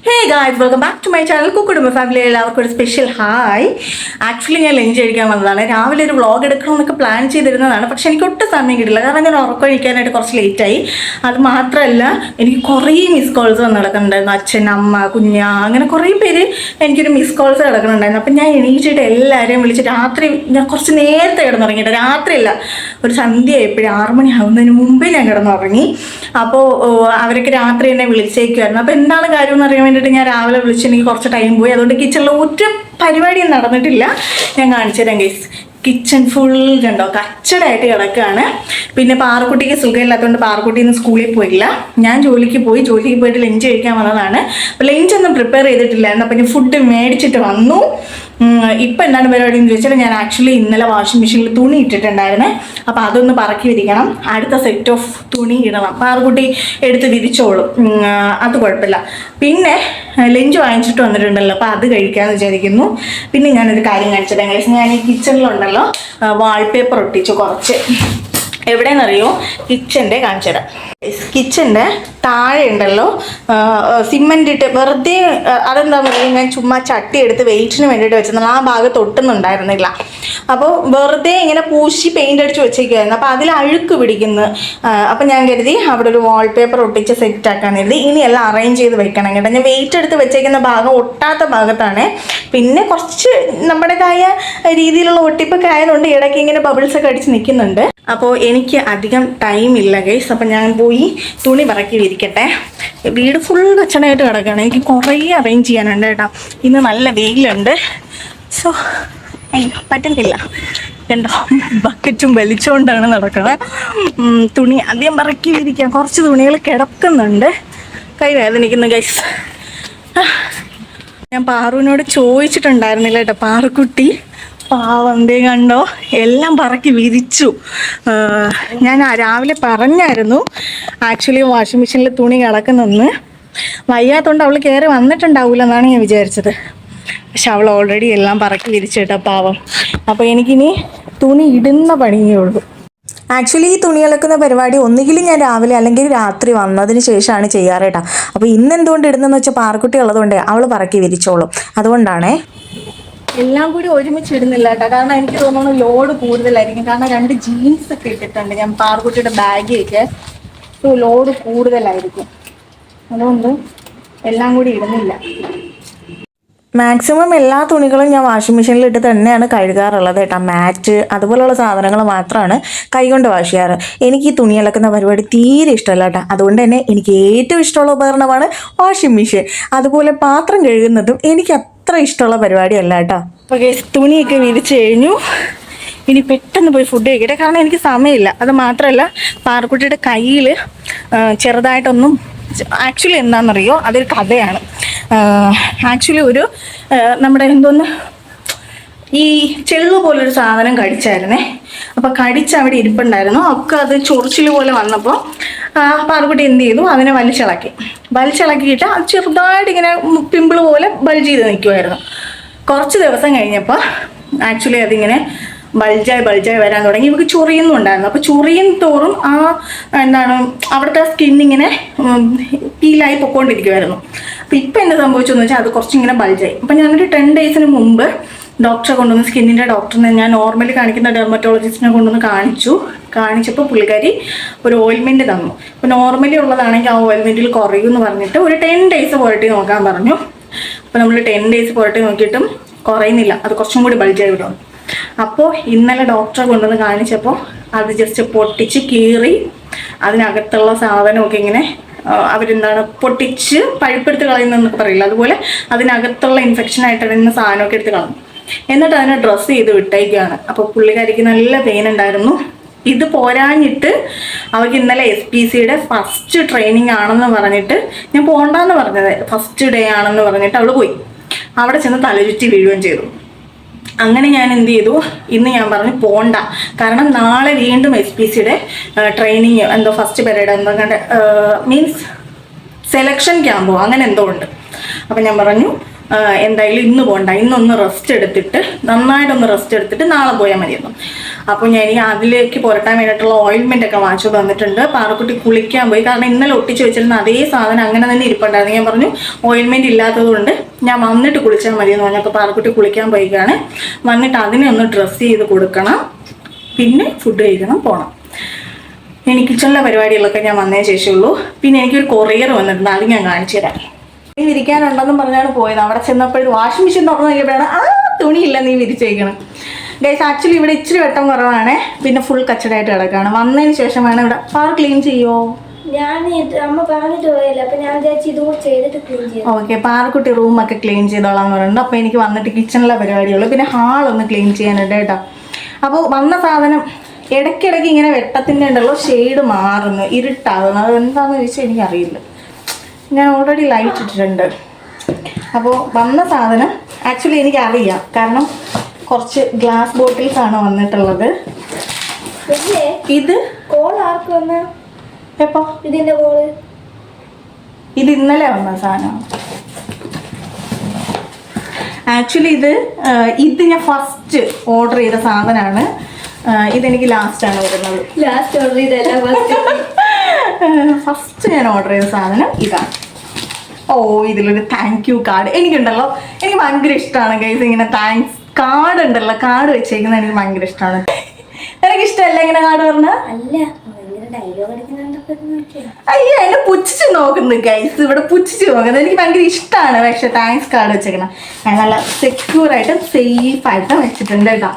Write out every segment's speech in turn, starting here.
Hey guys, welcome back to my channel കുക്കുടുംബ family. എല്ലാവർക്കും ഒരു സ്പെഷ്യൽ ഹായ്. ആക്ച്വലി ഞാൻ ലഞ്ച് കഴിക്കാൻ വന്നതാണ്. രാവിലെ ഒരു വ്ളോഗ് എടുക്കണമെന്നൊക്കെ പ്ലാൻ ചെയ്തിരുന്നതാണ്, പക്ഷെ എനിക്ക് ഒട്ടും സമയം കിട്ടില്ല. കാരണം ഞാൻ ഉറക്കമൊഴിക്കാനായിട്ട് കുറച്ച് ലേറ്റായി. അത് മാത്രമല്ല, എനിക്ക് കുറേ മിസ് കോൾസ് വന്ന് കിടക്കുന്നുണ്ടായിരുന്നു. അച്ഛൻ, അമ്മ, കുഞ്ഞ, അങ്ങനെ കുറേ പേര് എനിക്കൊരു മിസ് കോൾസ് കിടക്കുന്നുണ്ടായിരുന്നു. അപ്പം ഞാൻ എണീച്ചിട്ട് എല്ലാവരെയും വിളിച്ച് രാത്രി ഞാൻ കുറച്ച് നേരത്തെ കിടന്നുറങ്ങിയിട്ട്, രാത്രിയല്ല ഒരു സന്ധ്യ എപ്പോഴും 6 മണി ആവുന്നതിന് മുമ്പേ ഞാൻ കിടന്നുറങ്ങി. അപ്പോൾ അവരൊക്കെ രാത്രി എന്നെ വിളിച്ചേക്കുമായിരുന്നു. അപ്പോൾ എന്താണ് കാര്യം എന്ന് അറിയാൻ വേണ്ടിയിട്ട് ഞാൻ രാവിലെ വിളിച്ച് എനിക്ക് കുറച്ച് ടൈം പോയി. അതുകൊണ്ട് കിച്ചണിൽ ഒരു പരിപാടിയും നടന്നിട്ടില്ല. ഞാൻ കാണിച്ചു തരാം ഗൈസ്. കിച്ചൺ ഫുൾ കണ്ടോ കച്ചടായിട്ട് കിടക്കുകയാണ്. പിന്നെ പാറക്കുട്ടിക്ക് സുഖമില്ലാത്തതുകൊണ്ട് പാറക്കുട്ടി ഇന്ന് സ്കൂളിൽ പോയില്ല. ഞാൻ ജോലിക്ക് പോയിട്ട് ലഞ്ച് കഴിക്കാൻ വന്നതാണ്. അപ്പോൾ ലഞ്ചൊന്നും പ്രിപ്പയർ ചെയ്തിട്ടില്ലായിരുന്നു. അപ്പോൾ ഞാൻ ഫുഡ് മേടിച്ചിട്ട് വന്നു. ഇപ്പം എന്താണ് പരിപാടി എന്ന് ചോദിച്ചാൽ, ഞാൻ ആക്ച്വലി ഇന്നലെ വാഷിംഗ് മെഷീനിൽ തുണി ഇട്ടിട്ടുണ്ടായിരുന്നേ. അപ്പോൾ അതൊന്ന് പറക്കി വിരിക്കണം. അടുത്ത സെറ്റ് ഓഫ് തുണി ഇടണം. പാറക്കുട്ടി എടുത്ത് വിരിച്ചോളും, അത് കുഴപ്പമില്ല. പിന്നെ ലഞ്ച് വാങ്ങിച്ചിട്ട് വന്നിട്ടുണ്ടല്ലോ, അപ്പോൾ അത് കഴിക്കാമെന്ന് വിചാരിക്കുന്നു. പിന്നെ ഞാനൊരു കാര്യം കാണിച്ചിട്ടുണ്ടെങ്കിൽ, ഞാൻ ഈ കിച്ചണിലുണ്ടല്ലോ വാൾപേപ്പർ ഒട്ടിച്ചു കുറച്ച്. എവിടെയെന്നറിയോ? കിച്ചൻ്റെ കാണിച്ചു തരാം. കിച്ചൻ്റെ താഴെ ഉണ്ടല്ലോ സിമെൻ്റ് ഇട്ട് വെറുതെ, അതെന്താ പറയുക, ഞാൻ ചുമ്മാ ചട്ടി എടുത്ത് വെയിറ്റിന് വേണ്ടിയിട്ട് വെച്ചത്. ആ ഭാഗത്ത് ഒട്ടുന്നുണ്ടായിരുന്നില്ല. അപ്പോൾ വെറുതെ ഇങ്ങനെ പൂശി പെയിൻ്റ് അടിച്ച് വെച്ചേക്കുമായിരുന്നു. അപ്പോൾ അതിൽ അഴുക്ക് പിടിക്കുന്നു. അപ്പോൾ ഞാൻ കരുതി അവിടെ ഒരു വാൾപേപ്പർ ഒട്ടിച്ച് സെറ്റാക്കാൻ കരുതി. ഇനിയെല്ലാം അറേഞ്ച് ചെയ്ത് വെക്കണം കേട്ടോ. ഞാൻ വെയിറ്റ് എടുത്ത് വെച്ചേക്കുന്ന ഭാഗം ഒട്ടാത്ത ഭാഗത്താണ്. പിന്നെ കുറച്ച് നമ്മുടേതായ രീതിയിലുള്ള ഒട്ടിപ്പൊക്കെ ആയതുകൊണ്ട് ഇടയ്ക്ക് ഇങ്ങനെ ബബിൾസൊക്കെ അടിച്ച് നിൽക്കുന്നുണ്ട്. അപ്പോൾ എനിക്ക് അധികം ടൈം ഇല്ല ഗൈസ്. അപ്പം ഞാൻ പോയി തുണി പറക്കി വിരിക്കട്ടെ. വീട് ഫുൾ കച്ചടമായിട്ട് കിടക്കുകയാണ്. എനിക്ക് കുറേ അറേഞ്ച് ചെയ്യാനുണ്ട് കേട്ടോ. ഇന്ന് നല്ല വെയിലുണ്ട്. സോ പറ്റുന്നില്ല. കണ്ടോ, ബക്കറ്റും വലിച്ചുകൊണ്ടാണ് നടക്കുന്നത്. തുണി അധികം പറക്കി വിരിക്കാം. കുറച്ച് തുണികൾ കിടക്കുന്നുണ്ട്. കൈ വേദനിക്കുന്നു ഗൈസ്. ഞാൻ പാറുവിനോട് ചോദിച്ചിട്ടുണ്ടായിരുന്നില്ല കേട്ടോ. പാറുക്കുട്ടി പാവന്തേ കണ്ടോ, എല്ലാം പറക്കി വിരിച്ചു. ഞാൻ രാവിലെ പറഞ്ഞായിരുന്നു ആക്ച്വലി വാഷിംഗ് മെഷീനിൽ തുണി കിടക്കുന്നെന്ന്. വയ്യാത്തതുകൊണ്ട് അവൾ കയറി വന്നിട്ടുണ്ടാവില്ല എന്നാണ് ഞാൻ വിചാരിച്ചത്. പക്ഷെ അവൾ ഓൾറെഡി എല്ലാം പറക്കി വിരിച്ചു കേട്ടോ, പാവം. അപ്പോൾ എനിക്കിനി തുണി ഇടുന്ന പണിയേ ഉള്ളൂ. ആക്ച്വലി ഈ തുണി അലക്കുന്ന പരിപാടി ഒന്നുകിലും ഞാൻ രാവിലെ അല്ലെങ്കിൽ രാത്രി വന്നതിന് ശേഷമാണ് ചെയ്യാറ് കേട്ടോ. അപ്പോൾ ഇന്ന് എന്തുകൊണ്ട് ഇടുന്നതെന്ന് വെച്ചാൽ പാറക്കുട്ടി ഉള്ളതുകൊണ്ട് അവൾ പറക്കി വിരിച്ചോളും. അതുകൊണ്ടാണേ എല്ലാം കൂടി ഒരുമിച്ച് ഇടുന്നില്ല കേട്ടോ. കാരണം എനിക്ക് തോന്നുന്നു ലോഡ് കൂടുതലായിരിക്കും. കാരണം 2 ജീൻസ് ഒക്കെ ഇട്ടിട്ടുണ്ട് ഞാൻ പാറക്കുട്ടിയുടെ ബാഗിലേക്ക്. സോ ലോഡ് കൂടുതലായിരിക്കും. അതുകൊണ്ട് എല്ലാം കൂടി ഇടുന്നില്ല. മാക്സിമം എല്ലാ തുണികളും ഞാൻ വാഷിംഗ് മെഷീനിൽ ഇട്ട് തന്നെയാണ് കഴുകാറുള്ളത് കേട്ടോ. മാറ്റ് അതുപോലുള്ള സാധനങ്ങൾ മാത്രമാണ് കൈകൊണ്ട് വാഷ് ചെയ്യാറ്. എനിക്ക് ഈ തുണി അലക്കുന്ന പരിപാടി തീരെ ഇഷ്ടമല്ല കേട്ടോ. അതുകൊണ്ട് തന്നെ എനിക്ക് ഏറ്റവും ഇഷ്ടമുള്ള ഉപകരണമാണ് വാഷിംഗ് മെഷീൻ. അതുപോലെ പാത്രം കഴുകുന്നതും എനിക്ക് അത്ര ഇഷ്ടമുള്ള പരിപാടിയല്ല കേട്ടോ. അപ്പോൾ തുണിയൊക്കെ വിരിച്ച് കഴിഞ്ഞു. ഇനി പെട്ടെന്ന് പോയി ഫുഡ് കഴിക്കട്ടെ. കാരണം എനിക്ക് സമയമില്ല. അത് മാത്രമല്ല, പാറക്കുട്ടിയുടെ കയ്യിൽ ചെറുതായിട്ടൊന്നും, ആക്ച്വലി എന്താണെന്നറിയോ, അതൊരു കഥയാണ്. ആക്ച്വലി ഒരു നമ്മുടെ എന്തോന്ന് ഈ ചെള്ളു പോലൊരു സാധനം കടിച്ചായിരുന്നേ. അപ്പോൾ കടിച്ച് അവിടെ ഇരിപ്പുണ്ടായിരുന്നു. ഒക്കെ അത് ചൊറിച്ചിൽ പോലെ വന്നപ്പോൾ പാറക്കുട്ടി എന്ത് ചെയ്തു, അതിനെ വലിച്ചിളക്കിയിട്ട് അത് ചെറുതായിട്ട് ഇങ്ങനെ പിമ്പിൾ പോലെ ബൾജ് ചെയ്ത് നിൽക്കുമായിരുന്നു. കുറച്ച് ദിവസം കഴിഞ്ഞപ്പോൾ ആക്ച്വലി അതിങ്ങനെ ബൾജായി വരാൻ തുടങ്ങി. ഇവർക്ക് ചൊറിയുന്നുണ്ടായിരുന്നു. അപ്പോൾ ചൊറിയും തോറും എന്താണ് അവിടുത്തെ സ്കിന്നിങ്ങനെ പീലായി പൊക്കോണ്ടിരിക്കുമായിരുന്നു. അപ്പോൾ ഇപ്പം എന്താ സംഭവിച്ചതെന്ന് വെച്ചാൽ അത് കുറച്ചിങ്ങനെ ബൾജായി. അപ്പം ഞാനൊരു 10 ഡേയ്സിന് മുമ്പ് ഡോക്ടറെ കൊണ്ടുവന്ന്, സ്കിന്നിൻ്റെ ഡോക്ടറിനെ, ഞാൻ നോർമലി കാണിക്കുന്ന ഡെർമറ്റോളജിസ്റ്റിനെ കൊണ്ടുവന്ന് കാണിച്ചപ്പോൾ പുള്ളിക്കാരി ഒരു ഓയിൽമെൻറ്റ് തന്നു. അപ്പോൾ നോർമലി ഉള്ളതാണെങ്കിൽ ആ ഓയിൽമെൻറ്റിൽ കുറയുമെന്ന് പറഞ്ഞിട്ട് ഒരു 10 ഡേയ്സ് പുരട്ടി നോക്കാൻ പറഞ്ഞു. അപ്പോൾ നമ്മൾ 10 ഡേയ്സ് പുരട്ടി നോക്കിയിട്ടും കുറയുന്നില്ല. അത് കുറച്ചും കൂടി ബൾജായി വിടും. അപ്പോൾ ഇന്നലെ ഡോക്ടറെ കൊണ്ടുവന്ന് കാണിച്ചപ്പോൾ അത് ജസ്റ്റ് പൊട്ടിച്ച് കീറി അതിനകത്തുള്ള സാധനമൊക്കെ ഇങ്ങനെ അവരെന്താണ് പൊട്ടിച്ച് പഴുപ്പെടുത്ത് കളയുന്നതെന്നൊക്കെ പറയില്ല, അതുപോലെ അതിനകത്തുള്ള ഇൻഫെക്ഷനായിട്ട് വരുന്ന സാധനമൊക്കെ എടുത്ത് കളഞ്ഞു. എന്നിട്ട് അതിനെ ഡ്രസ്സ് ചെയ്ത് വിട്ടേക്കാണ്. അപ്പോൾ പുള്ളിക്കാരിക്ക് നല്ല പെയിൻ ഉണ്ടായിരുന്നു. ഇത് പോരാഞ്ഞിട്ട് അവർക്ക് ഇന്നലെ SPCയുടെ ഫസ്റ്റ് ട്രെയിനിങ് ആണെന്ന് പറഞ്ഞിട്ട്, ഞാൻ പോകണ്ടെന്ന് പറഞ്ഞത്, ഫസ്റ്റ് ഡേ ആണെന്ന് പറഞ്ഞിട്ട് അവൾ പോയി. അവിടെ ചെന്ന് തലചുറ്റി വീഴുകയും ചെയ്തു. അങ്ങനെ ഞാൻ എന്ത് ചെയ്തു, ഇന്ന് ഞാൻ പറഞ്ഞു പോണ്ട, കാരണം നാളെ വീണ്ടും SPCയുടെ ട്രെയിനിങ് എന്തോ ഫസ്റ്റ് പീരീഡ് എന്തോ മീൻസ് സെലക്ഷൻ ക്യാമ്പോ അങ്ങനെ എന്തോ ഉണ്ട്. അപ്പം ഞാൻ പറഞ്ഞു എന്തായാലും ഇന്ന് പോകണ്ട, ഇന്നൊന്ന് റെസ്റ്റ് എടുത്തിട്ട് നന്നായിട്ടൊന്ന് റെസ്റ്റ് എടുത്തിട്ട് നാളെ പോയാൽ മതിയെന്നു. അപ്പോൾ ഞാൻ അതിലേക്ക് പുരട്ടാൻ വേണ്ടിയിട്ടുള്ള ഓയിൽമെൻ്റ് ഒക്കെ വാങ്ങിച്ചു തന്നിട്ടുണ്ട്. പാറക്കുട്ടി കുളിക്കാൻ പോയി, കാരണം ഇന്നലെ ഒട്ടിച്ച് വെച്ചിരുന്ന അതേ സാധനം അങ്ങനെ തന്നെ ഇരിപ്പുണ്ടായിരുന്നു. ഞാൻ പറഞ്ഞു ഓയിൽമെൻറ്റ് ഇല്ലാത്തത് കൊണ്ട് ഞാൻ വന്നിട്ട് കുളിച്ചാൽ മതിയെന്ന് പറഞ്ഞപ്പോൾ പാറക്കുട്ടി കുളിക്കാൻ പോയിക്കാണ്. വന്നിട്ട് അതിനെ ഒന്ന് ഡ്രസ്സ് ചെയ്ത് കൊടുക്കണം, പിന്നെ ഫുഡ് കഴിക്കണം, പോകണം. എനിക്ക് കിച്ചണിലെ പരിപാടികളൊക്കെ ഞാൻ വന്നതിന് ശേഷമുള്ളൂ. പിന്നെ എനിക്കൊരു കൊറിയർ വന്നിട്ടുണ്ട്, അത് ഞാൻ കാണിച്ചു തരാം. നീ വിരിക്കാനുണ്ടെന്നും പറഞ്ഞാണ് പോയത്. അവിടെ ചെന്നപ്പോഴും വാഷിംഗ് മെഷീൻ തുറന്നു നോക്കിയപ്പോഴാണ് തുണിയില്ല, നീ വിരിച്ചേക്കണം. ഗൈസ് ആക്ച്വലി ഇവിടെ ഇച്ചിരി വെട്ടം കുറവാണ്, പിന്നെ ഫുൾ കച്ചടായിട്ട് കിടക്കുകയാണ്. വന്നതിന് ശേഷം വേണം ഇവിടെ പാർ ക്ലീൻ ചെയ്യുമോ? അമ്മ പറഞ്ഞിട്ട് പോയല്ലോ, അപ്പൊ ഞാൻ ചെയ്തിട്ട് ക്ലീൻ ചെയ്യാം. ഓക്കെ, പാറക്കുട്ടി റൂമൊക്കെ ക്ലീൻ ചെയ്തോളാന്ന് പറയുന്നുണ്ട്. അപ്പോൾ എനിക്ക് വന്നിട്ട് കിച്ചണിലെ പരിപാടിയുള്ളൂ, പിന്നെ ഹാളൊന്ന് ക്ലീൻ ചെയ്യാനുണ്ട് കേട്ടോ. അപ്പോൾ വന്ന സാധനം ഇടയ്ക്കിടയ്ക്ക് ഇങ്ങനെ വെട്ടത്തിൻ്റെ ഉണ്ടല്ലോ ഷെയ്ഡ് മാറുന്നു, ഇരുട്ടാകുന്നു. അത് എന്താണെന്ന് ചോദിച്ചാൽ എനിക്കറിയില്ല. ഞാൻ ഓൾറെഡി ലൈറ്റ് ഇട്ടിട്ടുണ്ട്. അപ്പോൾ വന്ന സാധനം ആക്ച്വലി എനിക്കറിയാം, കാരണം കുറച്ച് ഗ്ലാസ് ബോട്ടിൽസ് ആണ് വന്നിട്ടുള്ളത്. ഇത് കോൾ ആർക്ക് വന്ന എപ്പോ? ഇതിന്റെ കോള് ഇത് ഇന്നലെ വന്ന സാധനമാണ്. ആക്ച്വലി ഇത് ഞാൻ ഫസ്റ്റ് ഓർഡർ ചെയ്ത സാധനമാണ്. ഇതെനിക്ക് ലാസ്റ്റാണ് വരുന്നത്. ലാസ്റ്റ് ഓർഡർ ചെയ്തല്ല, ഫസ്റ്റ് ഞാൻ ഓർഡർ ചെയ്ത സാധനം ഇതാണ്. ഓ, ഇതിലൊരു താങ്ക് യു കാർഡ് എനിക്കുണ്ടല്ലോ. എനിക്ക് ഭയങ്കര ഇഷ്ടമാണ് ഗൈസ്, ഇങ്ങനെ താങ്ക്സ് കാർഡ് ഉണ്ടല്ലോ, കാർഡ് വെച്ചേക്കുന്നത് എനിക്ക് ഭയങ്കര ഇഷ്ടമാണ്. എനിക്ക് ഇഷ്ടമല്ല ഇങ്ങനെ കാർഡ് പറഞ്ഞ. അയ്യോ, എന്നെ പുച്ഛിച്ച് നോക്കുന്നു ഗൈസ്, ഇവിടെ പുച്ഛിച്ച് നോക്കുന്നത്. എനിക്ക് ഭയങ്കര ഇഷ്ടമാണ്. പക്ഷെ താങ്ക്സ് കാർഡ് വെച്ചേക്കണം. ഞാൻ നല്ല സെക്യൂറായിട്ട് സേഫായിട്ട് വെച്ചിട്ടുണ്ട് കേട്ടോ.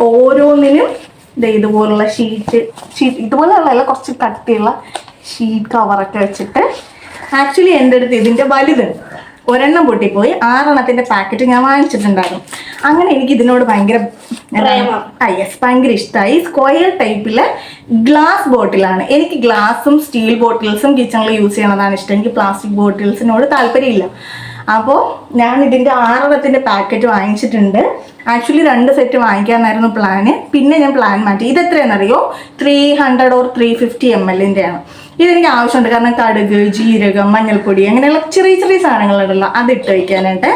ഓരോന്നിനും ഇതുപോലുള്ള ഷീറ്റ് ഇതുപോലെയുള്ള കുറച്ച് കട്ടിയുള്ള ഷീറ്റ് കവറൊക്കെ വെച്ചിട്ട്. ആക്ച്വലി എൻ്റെ അടുത്ത് ഇതിൻ്റെ വലുതുണ്ട്, ഒരെണ്ണം പൊട്ടിപ്പോയി. 6 എണ്ണത്തിൻ്റെ പാക്കറ്റ് ഞാൻ വാങ്ങിച്ചിട്ടുണ്ടായിരുന്നു. അങ്ങനെ എനിക്ക് ഇതിനോട് ഭയങ്കര ഭയങ്കര ഇഷ്ടമായി. സ്ക്വയർ ടൈപ്പിലെ ഗ്ലാസ് ബോട്ടിലാണ്. എനിക്ക് ഗ്ലാസും സ്റ്റീൽ ബോട്ടിൽസും കിച്ചണിൽ യൂസ് ചെയ്യണതാണ് ഇഷ്ടം. എനിക്ക് പ്ലാസ്റ്റിക് ബോട്ടിൽസിനോട് താല്പര്യമില്ല. അപ്പോൾ ഞാൻ ഇതിൻ്റെ 6 എണ്ണത്തിൻ്റെ പാക്കറ്റ് വാങ്ങിച്ചിട്ടുണ്ട്. ആക്ച്വലി 2 സെറ്റ് വാങ്ങിക്കാനായിരുന്നു പ്ലാന്. പിന്നെ ഞാൻ പ്ലാൻ മാറ്റി. ഇത് എത്രയാണെന്നറിയോ? 300 or 350 ml-ൻ്റെയാണ്. ഇതെനിക്ക് ആവശ്യമുണ്ട്, കാരണം കടുക്, ജീരകം, മഞ്ഞൾപ്പൊടി അങ്ങനെയുള്ള ചെറിയ ചെറിയ സാധനങ്ങളുണ്ടല്ലോ, അതിട്ട് വയ്ക്കാനായിട്ട്.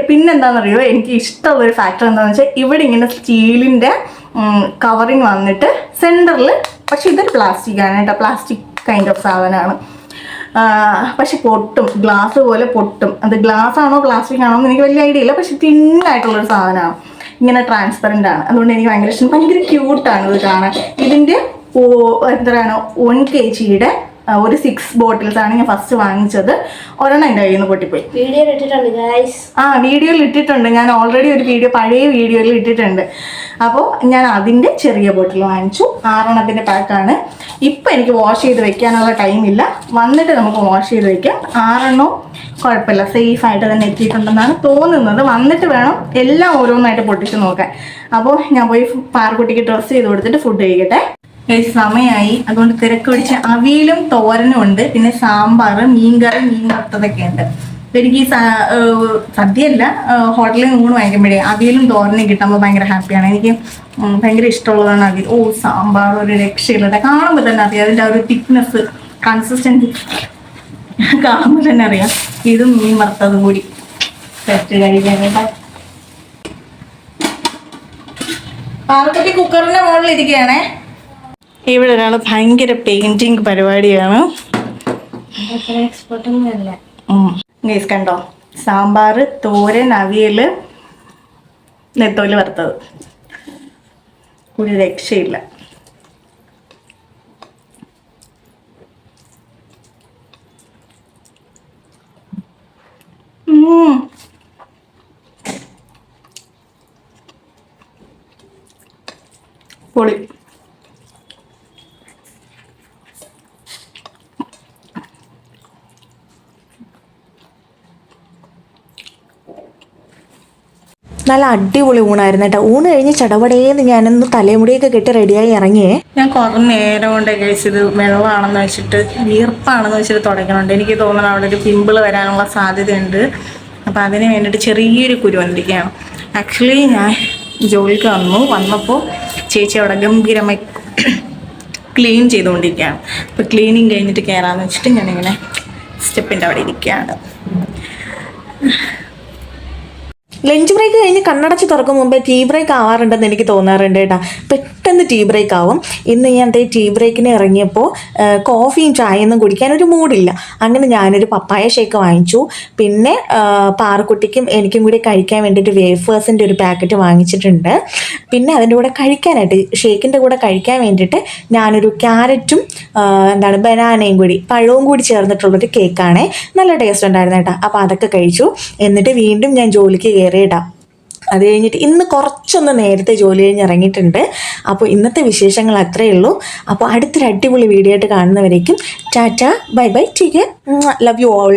പിന്നെന്താണെന്നറിയോ, എനിക്ക് ഇഷ്ടമുള്ളൊരു ഫാക്ടർ എന്താണെന്ന് വെച്ചാൽ ഇവിടെ ഇങ്ങനെ സ്റ്റീലിൻ്റെ കവറിങ് വന്നിട്ട് സെൻറ്ററിൽ, പക്ഷെ ഇതൊരു പ്ലാസ്റ്റിക്കാണ് കേട്ടോ, പ്ലാസ്റ്റിക് കൈൻഡ് ഓഫ് സാധനമാണ്. പക്ഷെ പൊട്ടും, ഗ്ലാസ് പോലെ പൊട്ടും. അത് ഗ്ലാസ് ആണോ പ്ലാസ്റ്റിക് ആണോ എന്ന് എനിക്ക് വലിയ ഐഡിയ ഇല്ല. പക്ഷെ തിന്നായിട്ടുള്ളൊരു സാധനമാണ്, ഇങ്ങനെ ട്രാൻസ്പെറൻ്റ് ആണ്. അതുകൊണ്ട് എനിക്ക് ഭയങ്കര ഇഷ്ടം. ഭയങ്കര ക്യൂട്ടാണ് ഇത് കാണാൻ. ഇതിൻ്റെ എത്രയാണ് 1 kg ഒരു 6 ബോട്ടിൽസ് ആണ് ഞാൻ ഫസ്റ്റ് വാങ്ങിച്ചത്. ഒരെണ്ണം എൻ്റെ കയ്യിൽ നിന്ന് പൊട്ടിപ്പോയി. വീഡിയോയിൽ ഇട്ടിട്ടുണ്ട്. ഞാൻ ഓൾറെഡി ഒരു പഴയ വീഡിയോയിൽ ഇട്ടിട്ടുണ്ട്. അപ്പോൾ ഞാൻ അതിൻ്റെ ചെറിയ ബോട്ടിൽ വാങ്ങിച്ചു. 6 എണ്ണത്തിൻ്റെ പാക്കാണ്. ഇപ്പം എനിക്ക് വാഷ് ചെയ്ത് വെക്കാനുള്ള ടൈമില്ല, വന്നിട്ട് നമുക്ക് വാഷ് ചെയ്ത് വെക്കാം. 6 എണ്ണവും കുഴപ്പമില്ല, സേഫായിട്ട് തന്നെ എത്തിയിട്ടുണ്ടെന്നാണ് തോന്നുന്നത്. വന്നിട്ട് വേണം എല്ലാം ഓരോന്നായിട്ട് പൊട്ടിച്ച് നോക്കാൻ. അപ്പോൾ ഞാൻ പോയി പാറക്കുട്ടിക്ക് ഡ്രസ്സ് ചെയ്ത് കൊടുത്തിട്ട് ഫുഡ് കഴിക്കട്ടെ. സമയമായി, അതുകൊണ്ട് തിരക്ക് പിടിച്ച് അവിയലും തോരനും ഉണ്ട്, പിന്നെ സാമ്പാർ, മീൻകറി, മീൻ വറുത്തതൊക്കെ ഉണ്ട്. എനിക്ക് ഈ സദ്യയല്ല, ഹോട്ടലിൽ നിന്ന് ഊണ് വാങ്ങിക്കുമ്പോഴേ അവിയലും തോരനും കിട്ടുമ്പോൾ ഭയങ്കര ഹാപ്പിയാണ്. എനിക്ക് ഭയങ്കര ഇഷ്ടമുള്ളതാണ് അവിയൽ. സാമ്പാർ ഒരു രക്ഷയില്ല, കാണുമ്പോൾ തന്നെ അറിയാം അതിൻ്റെ ആ ഒരു തിക്നെസ്, കൺസിസ്റ്റൻസി കാണുമ്പോൾ തന്നെ അറിയാം. ഇതും മീൻ വറുത്തതും കൂടി സെറ്റ് കഴിക്കാനായിട്ട്. പാറക്കുട്ടി കുക്കറിൻ്റെ മുകളിൽ ഇരിക്കുകയാണേ. ഇവിടെ ഒരാൾ ഭയങ്കര പെയിന്റിങ് പരിപാടിയാണ്. ഗൈസ് കണ്ടോ, സാമ്പാർ, തോരൻ, അവിയൽ, നെത്തോലി വറുത്തത്, ഒരു രക്ഷയില്ല. പൊളി. നല്ല അടിപൊളി ഊണായിരുന്നു കേട്ടോ. ഊണ് കഴിഞ്ഞ് ചടപടേന്ന് ഞാനൊന്ന് തലമുടിയൊക്കെ കെട്ടി റെഡിയായി ഇറങ്ങിയേ. ഞാൻ കുറേ നേരം കൊണ്ട് കഴിച്ച് ഇത് വെള്ളമാണെന്ന് വെച്ചിട്ട്, വീർപ്പാണെന്ന് വെച്ചിട്ട് തുടയ്ക്കണുണ്ട്. എനിക്ക് തോന്നുന്നു അവിടെ ഒരു പിമ്പിൾ വരാനുള്ള സാധ്യതയുണ്ട്. അപ്പോൾ അതിന് വേണ്ടിയിട്ട് ചെറിയൊരു കുരു വന്നിരിക്കുകയാണ്. ആക്ച്വലി ഞാൻ ജോലിക്ക് വന്നപ്പോൾ ചേച്ചി അവിടെ ഗംഭീരമായി ക്ലീൻ ചെയ്തുകൊണ്ടിരിക്കുകയാണ്. അപ്പോൾ ക്ലീനിങ് കഴിഞ്ഞിട്ട് കയറാമെന്ന് വെച്ചിട്ട് ഞാനിങ്ങനെ സ്റ്റെപ്പിൻ്റെ അവിടെ ഇരിക്കുകയാണ്. ലഞ്ച് ബ്രേക്ക് കഴിഞ്ഞ് കണ്ണടച്ച് തുറക്കും മുമ്പേ ടീ ബ്രേക്ക് ആവാറുണ്ടെന്ന് എനിക്ക് തോന്നാറുണ്ട് കേട്ടോ. പെട്ടെന്ന് ടീ ബ്രേക്ക് ആവും. ഇന്ന് ഞാൻ ടീ ബ്രേക്കിന് ഇറങ്ങിയപ്പോൾ കോഫിയും ചായയൊന്നും കുടിക്കാനൊരു മൂഡില്ല. അങ്ങനെ ഞാനൊരു പപ്പായ ഷേക്ക് വാങ്ങിച്ചു. പിന്നെ പാറക്കുട്ടിക്കും എനിക്കും കൂടി കഴിക്കാൻ വേണ്ടിയിട്ട് വേഫേഴ്സിൻ്റെ ഒരു പാക്കറ്റ് വാങ്ങിച്ചിട്ടുണ്ട്. പിന്നെ അതിൻ്റെ കൂടെ കഴിക്കാനായിട്ട് ഷേക്കിൻ്റെ കൂടെ കഴിക്കാൻ വേണ്ടിയിട്ട് ഞാനൊരു ക്യാരറ്റും ബനാനയും കൂടി പഴവും കൂടി ചേർന്നിട്ടുള്ളൊരു കേക്കാണേ. നല്ല ടേസ്റ്റ് ഉണ്ടായിരുന്നു കേട്ടോ. അപ്പോൾ അതൊക്കെ കഴിച്ചു. എന്നിട്ട് വീണ്ടും ഞാൻ ജോലിക്ക് കയറിയിടാം. അത് കഴിഞ്ഞിട്ട് ഇന്ന് കുറച്ചൊന്ന് നേരത്തെ ജോലി കഴിഞ്ഞ് ഇറങ്ങിയിട്ടുണ്ട്. അപ്പോൾ ഇന്നത്തെ വിശേഷങ്ങൾ അത്രയേ ഉള്ളൂ. അപ്പോൾ അടുത്തൊരു അടിപൊളി വീഡിയോ ആയിട്ട് കാണുന്നവരേക്കും tata, bye bye, take care, love you all.